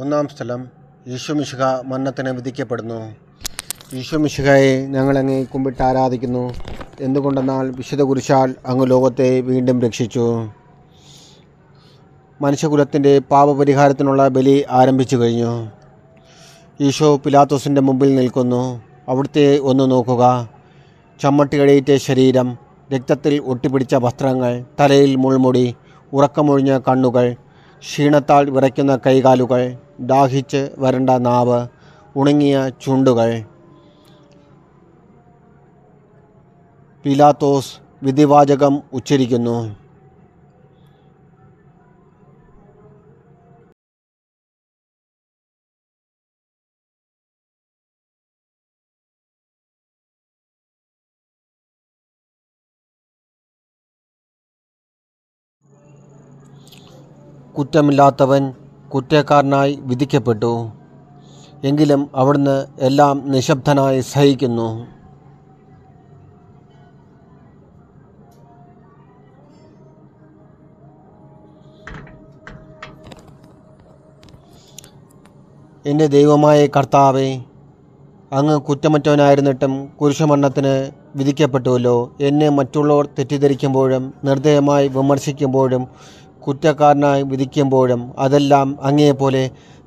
ഒന്നാം സ്ഥലം, ഈശോ മിശിഹ മരണത്തിന് വിധിക്കപ്പെടുന്നു. ഈശോ മിശിഹയെ ഞങ്ങളങ്ങേ കുമ്പിട്ട് ആരാധിക്കുന്നു. എന്തുകൊണ്ടെന്നാൽ വിശുദ്ധ കുരിശാൽ അങ്ങ് ലോകത്തെ വീണ്ടും രക്ഷിച്ചു. മനുഷ്യകുലത്തിൻ്റെ പാപപരിഹാരത്തിനുള്ള ബലി ആരംഭിച്ചു കഴിഞ്ഞു. ഈശോ പിലാത്തോസിൻ്റെ മുമ്പിൽ നിൽക്കുന്നു. അവിടുത്തെ ഒന്ന് നോക്കുക. ചമ്മട്ടിയടിയേറ്റ ശരീരം, രക്തത്തിൽ ഒട്ടിപ്പിടിച്ച വസ്ത്രങ്ങൾ, തലയിൽ മുൾമുടി, ഉറക്കമൊഴിഞ്ഞ കണ്ണുകൾ, ക്ഷീണത്താൽ വിറയ്ക്കുന്ന കൈകാലുകൾ, ദാഹിച്ച് വരണ്ട നാവ്, ഉണങ്ങിയ ചുണ്ടുകൾ. പീലാത്തോസ് വിധിവാചകം ഉച്ചരിക്കുന്നു. കുറ്റമില്ലാത്തവൻ കുറ്റക്കാരനായി വിധിക്കപ്പെട്ടു. എങ്കിലും അവിടുന്ന് എല്ലാം നിശബ്ദനായി സഹിക്കുന്നു. എൻ്റെ ദൈവമായ കർത്താവേ, അങ്ങ് കുറ്റമറ്റവനായിരുന്നിട്ടും കുരിശുമരണത്തിന് വിധിക്കപ്പെട്ടുവല്ലോ. എന്നെ മറ്റുള്ളവർ തെറ്റിദ്ധരിക്കുമ്പോഴും നിർദ്ദയമായി വിമർശിക്കുമ്പോഴും കുറ്റക്കാരനായി വിധിക്കുമ്പോഴും അതെല്ലാം അങ്ങയെപ്പോലെ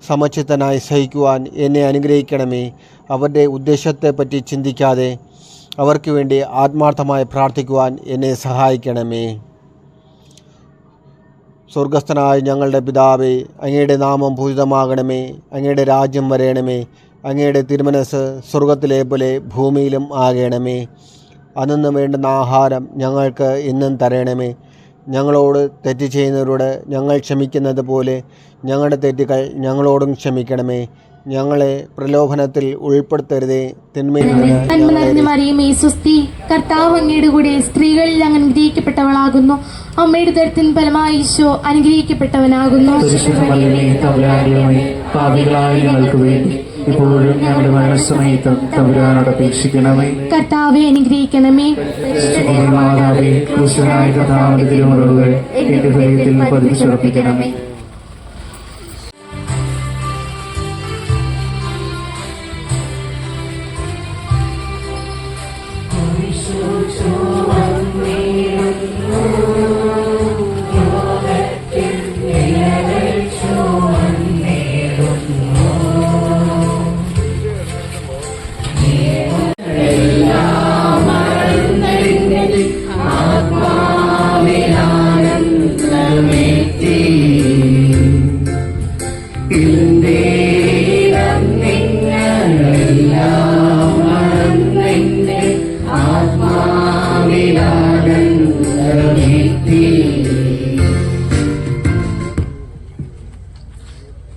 സമചിത്തനായി സഹിക്കുവാൻ എന്നെ അനുഗ്രഹിക്കണമേ. അവരുടെ ഉദ്ദേശത്തെപ്പറ്റി ചിന്തിക്കാതെ അവർക്ക് വേണ്ടി ആത്മാർത്ഥമായി പ്രാർത്ഥിക്കുവാൻ എന്നെ സഹായിക്കണമേ. സ്വർഗസ്ഥനായ ഞങ്ങളുടെ പിതാവേ, അങ്ങയുടെ നാമം പൂജിതമാകണമേ. അങ്ങയുടെ രാജ്യം വരയണമേ. അങ്ങയുടെ തിരുമനസ് സ്വർഗത്തിലെ പോലെ ഭൂമിയിലും ആകണമേ. അന്നു വേണ്ടുന്ന ആഹാരം ഞങ്ങൾക്ക് ഇന്നും തരണമേ. ഞങ്ങളോട് തെറ്റ് ചെയ്യുന്നവരോട് ഞങ്ങൾ ക്ഷമിക്കുന്നത് പോലെ ഞങ്ങളുടെ തെറ്റുകൾ ഞങ്ങളോടും ക്ഷമിക്കണമേ. ഞങ്ങളെ പ്രലോഭനത്തിൽ ഉൾപ്പെടുത്തരുതേ, തിന്മയിൽ മറിയമേ സ്വസ്തി, കർത്താവ് അങ്ങയുടെ കൂടെ സ്ത്രീകളിൽ അങ്ങ് അനുഗ്രഹിക്കപ്പെട്ടവളാകുന്നു. അമ്മയുടെ ദരത്തിൻ ഫലമായി ഈശോ അനുഗ്രഹിക്കപ്പെട്ടവനാകുന്നു. ഇപ്പോഴും ഞങ്ങളുടെ മരണസമയത്തും തമ്പുരാനോട് അപേക്ഷിക്കണമേ. കർത്താവെ അനുഗ്രഹിക്കണമേ. മാതാവേ, ക്രൂശനായ കർത്താവിന്റെ തിരുമുറിവുകൾ എന്റെ ഹൃദയത്തിൽ പതിച്ചുറപ്പിക്കണമേ.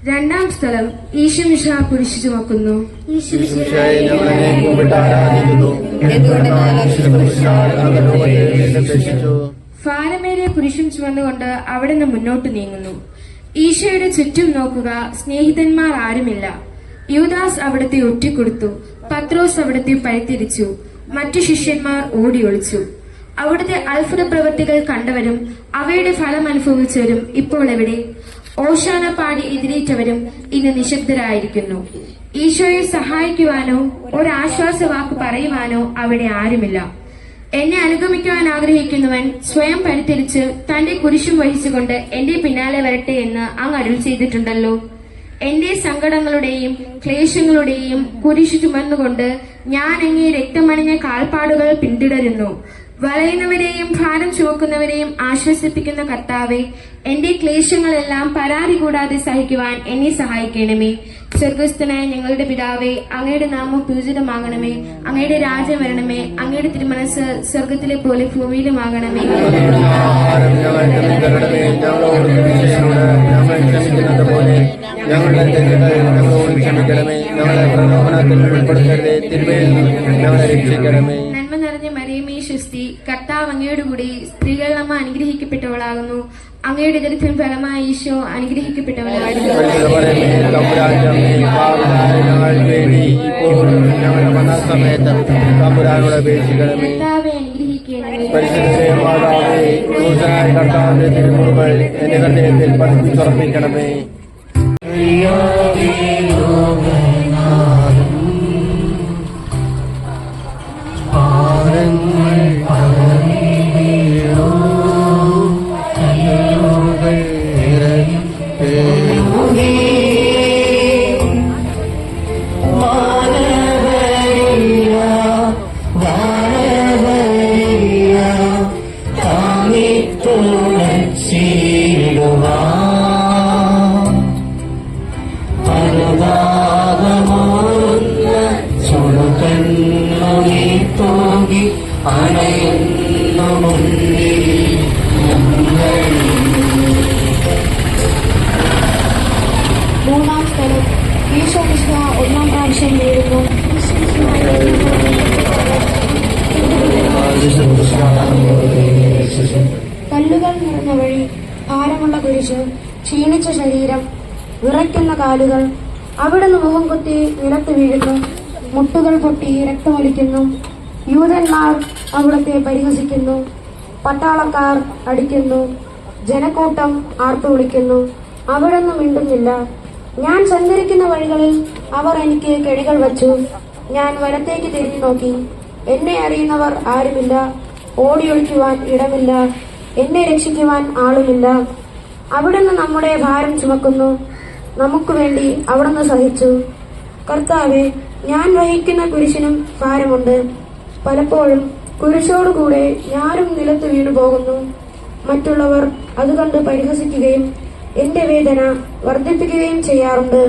രണ്ടാം സ്ഥലം, ഈശോ മിശിഹ കുരിശ് ചുമക്കുന്നു. ഭാരമേറിയ കുരിശും ചുമന്നുകൊണ്ട് അവിടെ നിന്ന് മുന്നോട്ട് നീങ്ങുന്നു. ഈശോയുടെ ചുറ്റും നോക്കുക, സ്നേഹിതന്മാർ ആരുമില്ല. യൂദാസ് അവിടത്തെ ഒറ്റിക്കൊടുത്തു. പത്രോസ് അവിടത്തെ പഴിത്തിരിച്ചു. മറ്റു ശിഷ്യന്മാർ ഓടി ഒളിച്ചു. അവിടുത്തെ അത്ഭുത പ്രവൃത്തികൾ കണ്ടവരും അവയുടെ ഫലം അനുഭവിച്ചവരും ഇപ്പോൾ എവിടെ? ഓശാന പാടി എതിരേറ്റവരും ഇന്ന് നിശബ്ദരായിരിക്കുന്നു. ഈശോയെ സഹായിക്കുവാനോ ഒരാശ്വാസവാക്ക് പറയുവാനോ അവിടെ ആരുമില്ല. എന്നെ അനുഗമിക്കുവാൻ ആഗ്രഹിക്കുന്നവൻ സ്വയം പരിത്യജിച്ച് തന്റെ കുരിശും വഹിച്ചുകൊണ്ട് എന്റെ പിന്നാലെ വരട്ടെ എന്ന് അങ്ങ് അരുൾ ചെയ്തിട്ടുണ്ടല്ലോ. എന്റെ സങ്കടങ്ങളുടെയും ക്ലേശങ്ങളുടെയും കുരിശു ചുമന്നുകൊണ്ട് ഞാൻ അങ്ങേ രക്തമണിഞ്ഞ കാൽപ്പാടുകൾ പിന്തുടരുന്നു. വലയുന്നവരെയും ഭാരം ചുമക്കുന്നവരെയും ആശ്വസിപ്പിക്കുന്ന കർത്താവെ, എന്റെ ക്ലേശങ്ങളെല്ലാം പരാതി കൂടാതെ സഹിക്കുവാൻ എന്നെ സഹായിക്കണമേ. സ്വർഗസ്ഥനായ ഞങ്ങളുടെ പിതാവേ, അങ്ങയുടെ നാമം പൂജിതമാകണമേ. അങ്ങയുടെ രാജ്യം വരണമേ. അങ്ങയുടെ തിരുമനസ് സ്വർഗത്തിലെ പോലെ ഭൂമിയിലുമാകണമേ. നന്മ നിറഞ്ഞ മറിയമേ സ്വസ്തി, കർത്താവ് അങ്ങയുടെ കൂടി, സ്ത്രീകൾ അമ്മ അനുഗ്രഹിക്കപ്പെട്ടവളാകുന്നു. അങ്ങയുടെ ദരിദ്രം ഫലമായി ഈശോ അനുഗ്രഹിക്കപ്പെട്ടവനായിരുന്നു. കർത്താവെ അനുഗ്രഹിക്കണമേ. എന്റെ ഹൃദയത്തിൽ പതിപ്പിച്ചുറപ്പിക്കണമേ. മൂന്നാം സ്ഥലം ഈശോ മിശിഹ ഒന്നാം പ്രാവശ്യം നേരുന്നു. കല്ലുകൾ നിറഞ്ഞ വഴി, ഭാരമുള്ള കുരിശ്, ക്ഷീണിച്ച ശരീരം, വിറയ്ക്കുന്ന കാലുകൾ. അവിടുന്ന് മുഖം കുത്തി നിലത്ത് വീഴുന്നു. മുട്ടുകൾ പൊട്ടി രക്തമൊലിക്കുന്നു. യൂതന്മാർ അവിടത്തെ പരിഹസിക്കുന്നു. പട്ടാളക്കാർ അടിക്കുന്നു. ജനക്കൂട്ടം ആർത്തു വിളിക്കുന്നു. അവിടൊന്നും മിണ്ടുന്നില്ല. ഞാൻ സഞ്ചരിക്കുന്ന വഴികളിൽ അവർ എനിക്ക് കെണികൾ വച്ചു. ഞാൻ വലത്തേക്ക് തിരിഞ്ഞു നോക്കി. എന്നെ അറിയുന്നവർ ആരുമില്ല. ഓടിയൊളിക്കുവാൻ ഇടമില്ല. എന്നെ രക്ഷിക്കുവാൻ ആളുമില്ല. അവിടുന്ന് നമ്മുടെ ഭാരം ചുമക്കുന്നു. നമുക്ക് വേണ്ടി അവിടുന്ന് സഹിച്ചു. കർത്താവെ, ഞാൻ വഹിക്കുന്ന കുരിശിനും ഭാരമുണ്ട്. പലപ്പോഴും കുരിശോടുകൂടെ ഞാനും നിലത്ത് വീണു പോകുന്നു. മറ്റുള്ളവർ അത് കണ്ട് പരിഹസിക്കുകയും എന്റെ വേദന വർദ്ധിപ്പിക്കുകയും ചെയ്യാറുണ്ട്.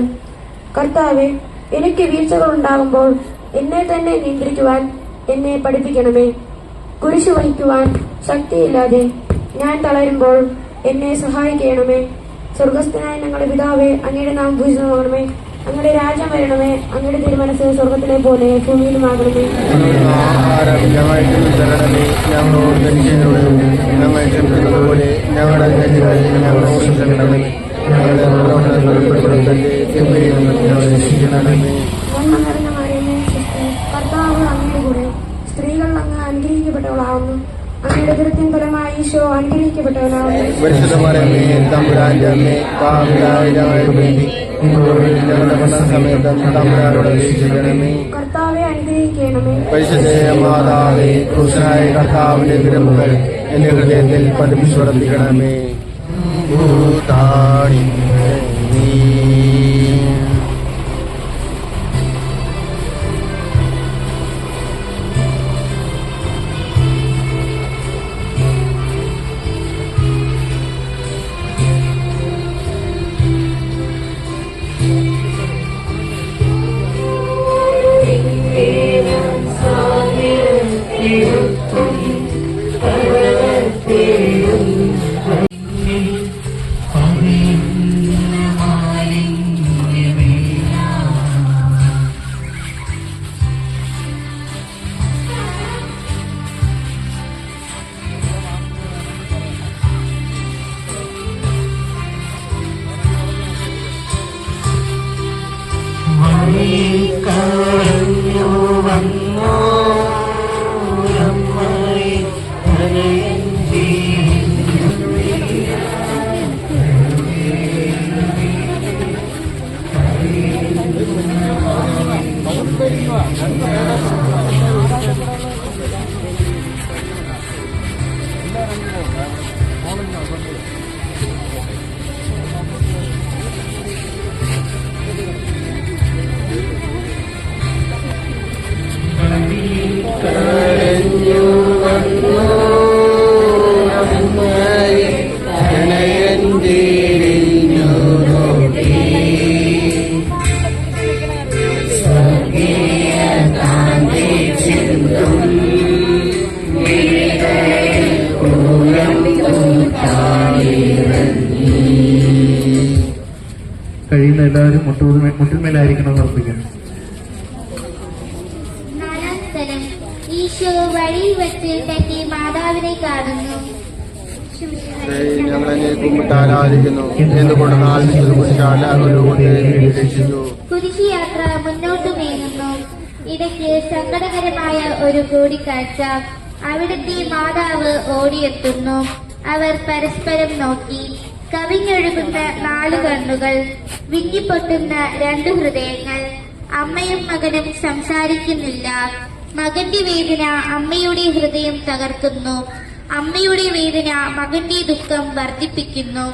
കർത്താവെ, എനിക്ക് വീഴ്ചകൾ ഉണ്ടാകുമ്പോൾ എന്നെ തന്നെ നിയന്ത്രിക്കുവാൻ എന്നെ പഠിപ്പിക്കണമേ. കുരിശു വഹിക്കുവാൻ ശക്തിയില്ലാതെ ഞാൻ തളരുമ്പോൾ എന്നെ സഹായിക്കണമേ. സ്വർഗസ്ഥനായ ഞങ്ങളുടെ പിതാവേ, അങ്ങയുടെ നാമം പൂജിതമാകണമേ. അങ്ങയുടെ രാജ്യം വരണമേ. അങ്ങയുടെ തിരുമനസ് സ്വർഗത്തിലെ പോലെ ഭൂമിയിലുമാകണമേ. കർത്താവ് അങ്ങയുടെ കൂടെ, സ്ത്രീകൾ അങ്ങ് അനുഗ്രഹിക്കപ്പെട്ടവളാവുന്നു. അങ്ങയുടെ ദുരിതത്തിൻ ഫലമായി ഈശോ അനുഗ്രഹിക്കപ്പെട്ടവനാവുന്നു. കർത്താവെ അനുഗ്രഹിക്കണമേ. മാതാവേ, ക്രൂശനായ കർത്താവിന്റെ തിരുമുകൾ എന്റെ ഹൃദയത്തിൽ പതിപ്പിച്ചുറപ്പിക്കണമേ. കഴിയുന്ന എല്ലാവരും മുട്ടിന്മേലായിരിക്കണം സമർപ്പിക്കണം. നാലാം സ്ഥലം. ഈശോ വഴിയിൽ വെച്ച് തന്റെ മാതാവിനെ കാണുന്നു. ഞങ്ങളെ കുമ്പിട്ട് ആരാധിക്കുന്നു. എന്തുകൊണ്ടെന്നാൽ കുരിശുയാത്ര മുന്നോട്ട് നീങ്ങുന്നു. ഇടയ്ക്ക് സങ്കടകരമായ ഒരു കൂടിക്കാഴ്ച. അവിടുത്തെ മാതാവ് ഓടിയെത്തുന്നു. അവർ പരസ്പരം നോക്കി. കവിഞ്ഞൊഴുകുന്ന 4 കണ്ണുകൾ, വിങ്ങിപ്പൊട്ടുന്ന 2 ഹൃദയങ്ങൾ. അമ്മയും മകനും സംസാരിക്കുന്നില്ല. മകന്റെ വേദന അമ്മയുടെ ഹൃദയം തകർക്കുന്നു. അമ്മയുടെ വേദന മകന്റെ ദുഃഖം വർദ്ധിപ്പിക്കുന്നു.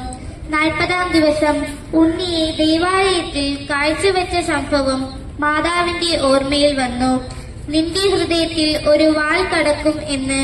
40-ാം ദിവസം ഉണ്ണിയെ ദേവാലയത്തിൽ കാഴ്ചവെച്ച സംഭവം മാതാവിന്റെ ഓർമ്മയിൽ വന്നു. നിന്റെ ഹൃദയത്തിൽ ഒരു വാൾ കടക്കും എന്ന്